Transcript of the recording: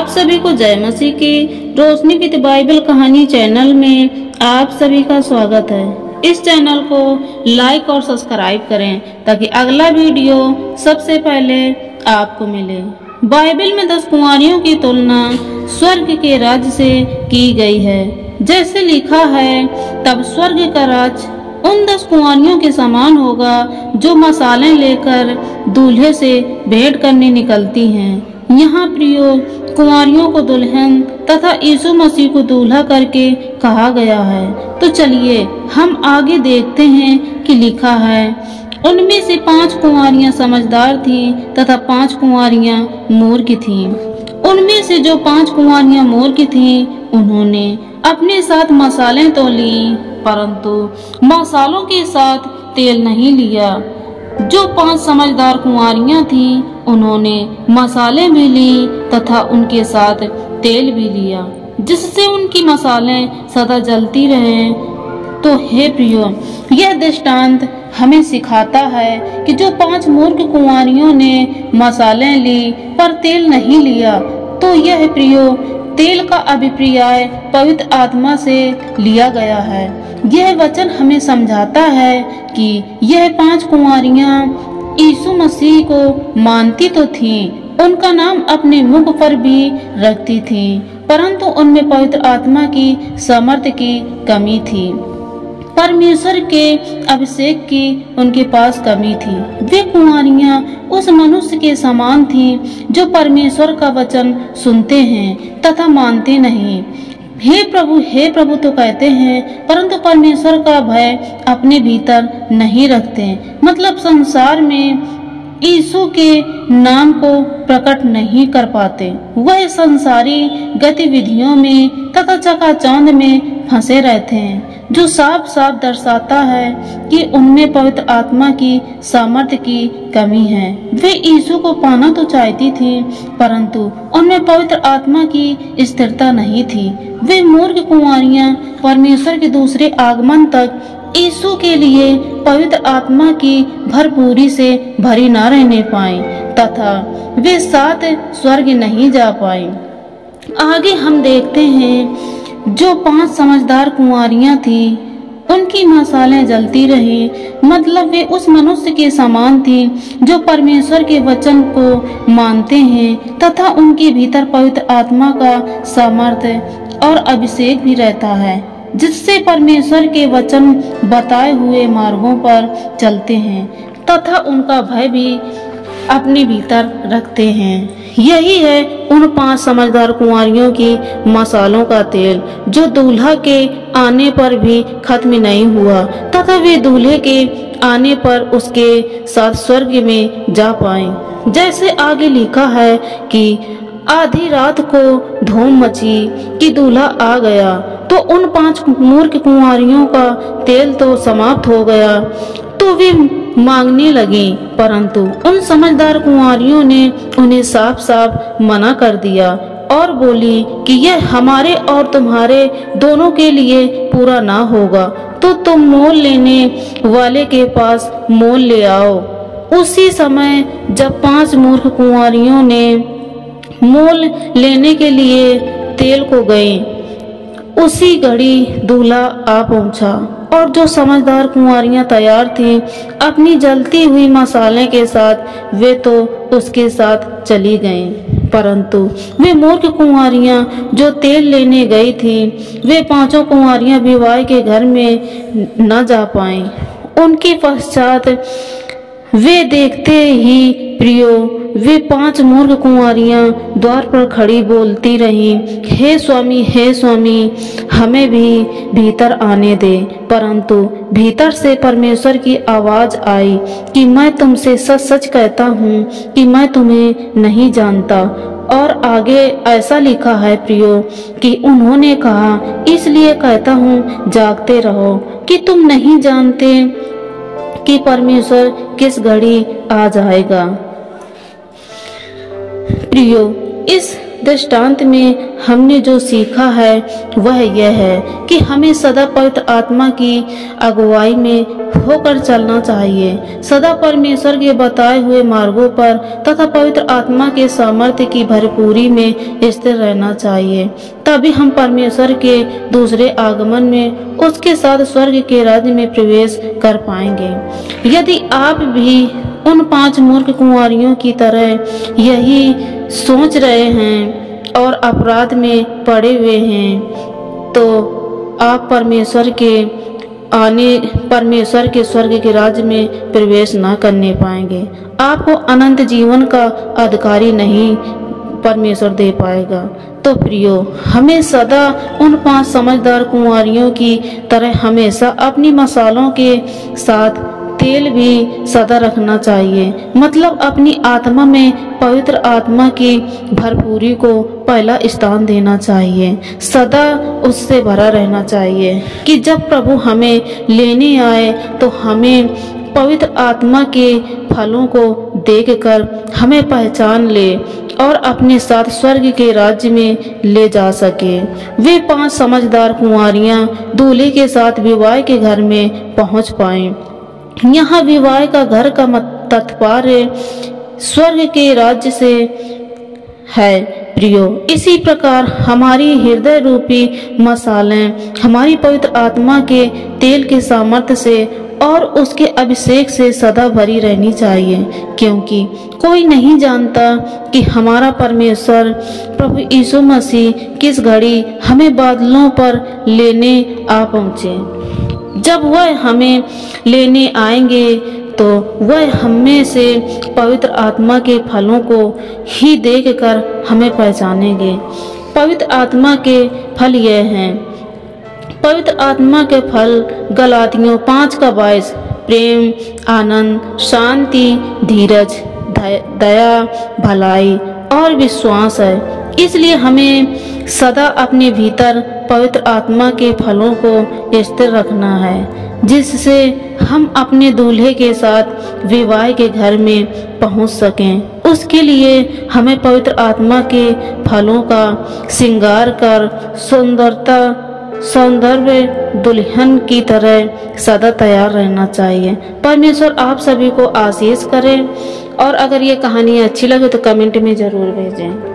आप सभी को जय मसीह की रोशनी विद बाइबल कहानी चैनल में आप सभी का स्वागत है। इस चैनल को लाइक और सब्सक्राइब करें ताकि अगला वीडियो सबसे पहले आपको मिले। बाइबल में 10 कुंवारियों की तुलना स्वर्ग के राज्य से की गई है। जैसे लिखा है, तब स्वर्ग का राज्य उन 10 कुंवारियों के समान होगा जो मसालें लेकर दूल्हे से भेंट करने निकलती हैं। यहाँ प्रियो कुंवारियों को दुल्हन तथा यीशु मसीह को दूल्हा करके कहा गया है। तो चलिए हम आगे देखते हैं कि लिखा है, उनमें से 5 कुंवारियां समझदार थीं तथा 5 कुंवारियां मूर्ख थीं। उनमें से जो 5 कुंवारियां मूर्ख थीं, उन्होंने अपने साथ मसालें तो ली, परंतु मसालों के साथ तेल नहीं लिया। जो 5 समझदार कुंवारियां थीं, उन्होंने मसाले भी ली तथा उनके साथ तेल भी लिया, जिससे उनकी मसालें सदा जलती रहें। तो हे प्रियो, यह दृष्टांत हमें सिखाता है कि जो 5 मूर्ख कुंवारियों ने मसालें ली पर तेल नहीं लिया, तो यह प्रियो तेल का अभिप्राय पवित्र आत्मा से लिया गया है। यह वचन हमें समझाता है कि यह 5 कुंवारियां यीशु मसीह को मानती तो थीं, उनका नाम अपने मुख पर भी रखती थीं, परंतु उनमें पवित्र आत्मा की सामर्थ्य की कमी थी। परमेश्वर के अभिषेक की उनके पास कमी थी। वे कुंवारियां उस मनुष्य के समान थीं जो परमेश्वर का वचन सुनते हैं तथा मानते नहीं। हे प्रभु तो कहते हैं, परंतु परमेश्वर का भय अपने भीतर नहीं रखते। मतलब संसार में यीशु के नाम को प्रकट नहीं कर पाते। वह संसारी गतिविधियों में तथा चकाचौंध में फंसे रहते हैं, जो साफ साफ दर्शाता है कि उनमें पवित्र आत्मा की सामर्थ्य की कमी है। वे यीशु को पाना तो चाहती थी, परंतु उनमें पवित्र आत्मा की स्थिरता नहीं थी। वे मूर्ख कुंवारियां परमेश्वर के दूसरे आगमन तक यीशु के लिए पवित्र आत्मा की भरपूरी से भरी न रहने पाए तथा वे साथ स्वर्ग नहीं जा पाए। आगे हम देखते हैं, जो 5 समझदार कुंवारियां थी, उनकी मसालें जलती रही। मतलब वे उस मनुष्य के समान थी जो परमेश्वर के वचन को मानते हैं तथा उनके भीतर पवित्र आत्मा का सामर्थ्य और अभिषेक भी रहता है, जिससे परमेश्वर के वचन बताए हुए मार्गों पर चलते हैं तथा उनका भय भी अपने भीतर रखते हैं। यही है उन 5 समझदार कुंवारियों की मसालों का तेल, जो दूल्हा के आने पर भी खत्म नहीं हुआ तथा वे दूल्हे के आने पर उसके साथ स्वर्ग में जा पाए। जैसे आगे लिखा है कि आधी रात को धूम मची कि दूल्हा आ गया, तो उन 5 मूर्ख कुंवारियों का तेल तो समाप्त हो गया, तो वे मांगने लगी, परंतु उन समझदार कुंवारियों ने उन्हें साफ साफ मना कर दिया और बोली कि यह हमारे और तुम्हारे दोनों के लिए पूरा ना होगा, तो तुम मोल लेने वाले के पास मोल ले आओ। उसी समय जब 5 मूर्ख कुंवारियों ने मोल लेने के लिए तेल को गई, उसी घड़ी दूल्हा आ पहुंचा और जो समझदार कुंवारियां तैयार थीं अपनी जलती हुई मसाले के साथ, वे तो उसके साथ चली गईं। परंतु वे मूर्ख कुंवारियां जो तेल लेने गई थीं, वे 5 कुंवारियां विवाह के घर में न जा पाईं। उनके पश्चात वे देखते ही प्रियो, वे 5 मूर्ख कुंवारियां द्वार पर खड़ी बोलती रहीं, हे स्वामी, हमें भी भीतर आने दे। परंतु भीतर से परमेश्वर की आवाज आई कि मैं तुमसे सच सच कहता हूँ कि मैं तुम्हें नहीं जानता। और आगे ऐसा लिखा है प्रियो कि उन्होंने कहा, इसलिए कहता हूँ जागते रहो कि तुम नहीं जानते कि परमेश्वर किस घड़ी आ जाएगा। प्रियो, इस दृष्टांत में हमने जो सीखा है वह यह है कि हमें सदा पवित्र आत्मा की अगुवाई में होकर चलना चाहिए, सदा परमेश्वर के बताए हुए मार्गों पर तथा पवित्र आत्मा के सामर्थ्य की भरपूरी में स्थिर रहना चाहिए। तभी हम परमेश्वर के दूसरे आगमन में उसके साथ स्वर्ग के राज्य में प्रवेश कर पाएंगे। यदि आप भी उन 5 मूर्ख कुंवारियों की तरह यही सोच रहे हैं और अपराध में पड़े हुए हैं, तो आप परमेश्वर के स्वर्ग के राज्य में प्रवेश न करने पाएंगे। आपको अनंत जीवन का अधिकारी नहीं परमेश्वर दे पाएगा। तो प्रियो, हमें सदा उन 5 समझदार कुंवारियों की तरह हमेशा अपनी मसालों के साथ तेल भी सदा रखना चाहिए, मतलब अपनी आत्मा में पवित्र आत्मा की भरपूरी को पहला स्थान देना चाहिए, सदा उससे भरा रहना चाहिए कि जब प्रभु हमें लेने आए तो हमें पवित्र आत्मा के फलों को देखकर हमें पहचान ले और अपने साथ स्वर्ग के राज्य में ले जा सके। वे 5 समझदार कुंवारियां दूल्हे के साथ विवाह के घर में पहुंच पाएं। यहाँ विवाह का घर का तात्पर्य स्वर्ग के राज्य से है। प्रियो, इसी प्रकार हमारी हृदय रूपी मसालें हमारी पवित्र आत्मा के तेल के सामर्थ्य से और उसके अभिषेक से सदा भरी रहनी चाहिए, क्योंकि कोई नहीं जानता कि हमारा परमेश्वर प्रभु यीशु मसीह किस घड़ी हमें बादलों पर लेने आ पहुँचे। जब वह हमें लेने आएंगे तो वह हमें से पवित्र आत्मा के फलों को ही देखकर हमें पहचानेंगे। पवित्र आत्मा के फल यह हैं। पवित्र आत्मा के फल गलातियों 5:22 प्रेम, आनंद, शांति, धीरज, दया, भलाई और विश्वास है। इसलिए हमें सदा अपने भीतर पवित्र आत्मा के फलों को स्थिर रखना है, जिससे हम अपने दूल्हे के साथ विवाह के घर में पहुंच सकें। उसके लिए हमें पवित्र आत्मा के फलों का श्रृंगार कर सौंदर्य दुल्हन की तरह सदा तैयार रहना चाहिए। परमेश्वर आप सभी को आशीष करे, और अगर ये कहानी अच्छी लगे तो कमेंट में जरूर भेजें।